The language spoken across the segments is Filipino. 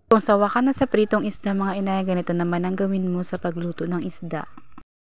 Kung sawa ka na sa pritong isda mga inay, ganito naman ang gawin mo sa pagluto ng isda.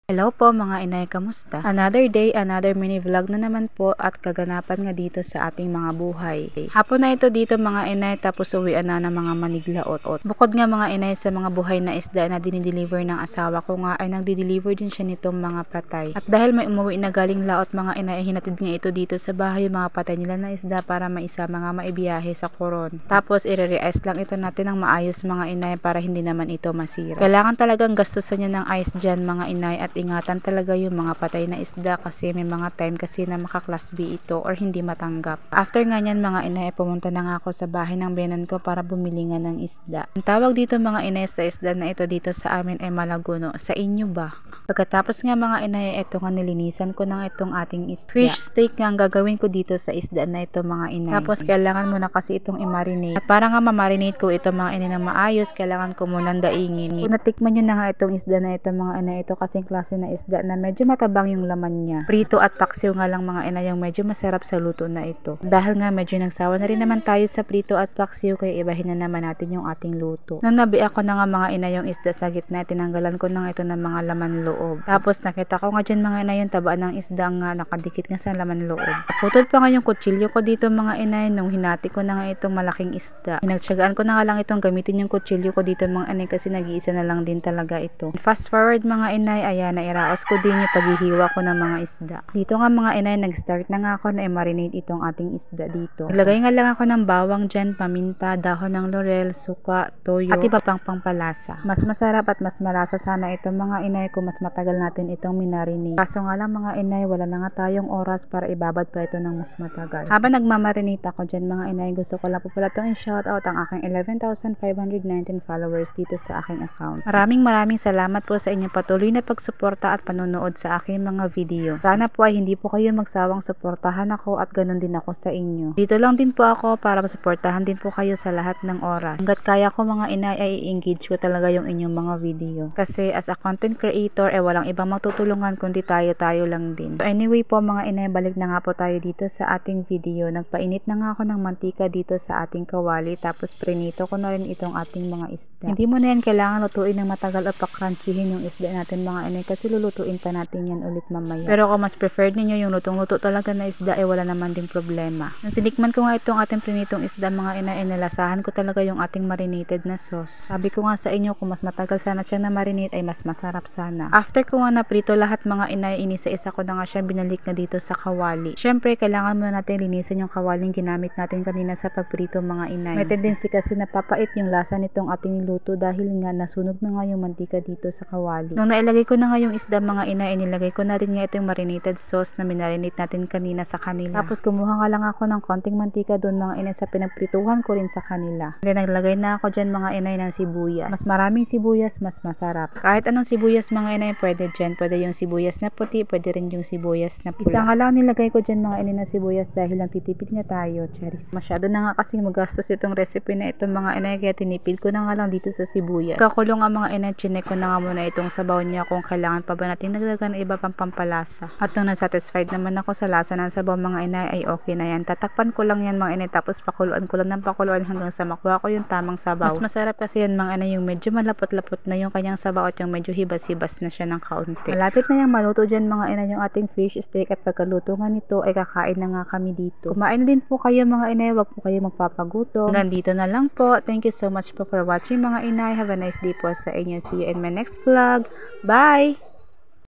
Hello po mga inay, kamusta? Another day, another mini vlog na naman po at kaganapan nga dito sa ating mga buhay. Hapon na ito dito mga inay, tapos uwian na ng mga maniglaot. Bukod nga mga inay sa mga buhay na isda na dinideliver ng asawa ko nga ay nagdi-deliver din siya nitong mga patay. At dahil may umuwi na galing laot mga inay, hinatid nga ito dito sa bahay yung mga patay nila na isda para maisama nga maibiyahe sa Coron. Tapos i-re-ice lang ito natin ng maayos mga inay para hindi naman ito masira. Kailangan talagang gastusan niya ng ice dyan mga inay at ingatan talaga yung mga patay na isda kasi may mga time kasi na maka-class B ito or hindi matanggap. After nga nyan mga inay, pumunta na nga ako sa bahay ng benan ko para bumili nga ng isda. Ang tawag dito mga inay sa isda na ito dito sa amin ay malaguno. Sa inyo ba? Pagkatapos nga mga inay, ito nga nilinisan ko na itong ating isda. Fish steak nga ang gagawin ko dito sa isda na ito mga inay. Tapos kailangan mo na kasi itong i-marinate. At para nga ma-marinate ko ito mga inay na maayos, kailangan ko munang daingin. Kung natikman nyo na nga itong isda na ito mga inay, ito kasing klase na isda na medyo matabang yung laman niya. Prito at paksiw nga lang mga inay yung medyo masarap sa luto na ito. Dahil nga medyo nagsawa na rin naman tayo sa prito at paksiw, kaya ibahin na naman natin yung ating luto. Nung nabi ako na nga mga inay yung isda sa gitna, tinanggalan ko na nga ito ng mga laman loob. Tapos nakita ko nga dyan mga inay yung tabaan ng isda nga nakadikit nga sa laman loob. Putol pa nga yung kutsilyo ko dito mga inay nung hinati ko na nga itong malaking isda. Pinagtsagaan ko na nga lang itong gamitin yung kutsilyo ko dito mga inay kasi nag-iisa na lang din talaga ito. Fast forward mga inay, ayan, nairaos ko din yung paghihiwa ko ng mga isda. Dito nga mga inay, nag-start na nga ako na i-marinate itong ating isda dito. Naglagay nga lang ako ng bawang dyan, paminta, dahon ng laurel, suka, toyo, at iba pang pangpalasa. Mas masarap at mas malasa sana itong mga inay kung mas matagal natin itong minarinate. Kaso nga lang mga inay, wala na nga tayong oras para ibabad pa ito ng mas matagal. Habang nagmamarinate ako dyan mga inay, gusto ko lang po pala itong i-shoutout ang aking 11,519 followers dito sa aking account. Maraming salamat po sa inyong patuloy na pagsuporta at panonood sa aking mga video. Sana po ay hindi po kayo magsawang suportahan ako at ganun din ako sa inyo. Dito lang din po ako para suportahan din po kayo sa lahat ng oras. Hanggat kaya ko mga inay ay i-engage ko talaga yung inyong mga video. Kasi as a content creator walang ibang matutulungan kundi tayo lang din. So anyway po mga inay, balik na nga po tayo dito sa ating video. Nagpainit na nga ako ng mantika dito sa ating kawali, tapos prinito ko na rin itong ating mga isda. Hindi mo na yan kailangan lutuin ng matagal o pakranchihin yung isda natin mga inay kasi lulutuin pa natin yan ulit mamaya. Pero kung mas preferred ninyo yung lutong-luto talaga na isda wala naman ding problema. Nang tinikman ko nga itong ating prinitong isda mga inay, nalasahan ko talaga yung ating marinated na sauce. Sabi ko nga sa inyo, kung mas matagal sana siya na marinate ay mas masarap sana. After ko nga naprito lahat mga inay, inisa-isa ko na nga siya binalik na dito sa kawali. Syempre kailangan muna natin linisin yung kawaling ginamit natin kanina sa pagprito mga inay. May tendency kasi napapait yung lasa nitong ating niluto dahil nga nasunog na nga yung mantika dito sa kawali. Nung nailagay ko na nga yung isda mga inay, inilagay ko na rin nga itong marinated sauce na minarinate natin kanina sa kanila. Tapos kumuha nga lang ako ng konting mantika doon mga inay sa pinagprituhan ko rin sa kanila. Then naglagay na ako dyan mga inay ng sibuyas. Mas maraming sibuyas, mas masarap. Kahit anong sibuyas mga inay pwede dyan. Pwede yung sibuyas na puti, pwede rin yung sibuyas na pula. Isa nga lang nilagay ko dyan mga inay na sibuyas dahil lang titipid nga tayo, charis. Masyado na nga kasing magastos itong recipe na ito mga inay, kaya tinipid ko na nga lang dito sa sibuyas. Kakulong ang mga inay, chinek ko na nga muna itong sabaw niya kung kailangan pa ba natin nagdagan ng iba pang pampalasa. At nung nasatisfied naman ako sa lasa ng sabaw mga inay ay okay na yan. Tatakpan ko lang yan mga inay, tapos pakuluan ko lang ng pakuluan hanggang sa makuha ko yung tamang sabaw. Mas masarap kasi yan mga inay yung medyo malapot-lapot na yung kanyang sabaw at yung medyo hibas-hibas na siya ng kaunti. Malapit na yung maluto dyan mga inay yung ating fish steak, at pagkaluto nga nito ay kakain na nga kami dito. Kumain na din po kayo mga inay, wag po kayo magpapagutom. Hanggang dito na lang po. Thank you so much po for watching mga inay. Have a nice day po sa inyo. See you in my next vlog. Bye!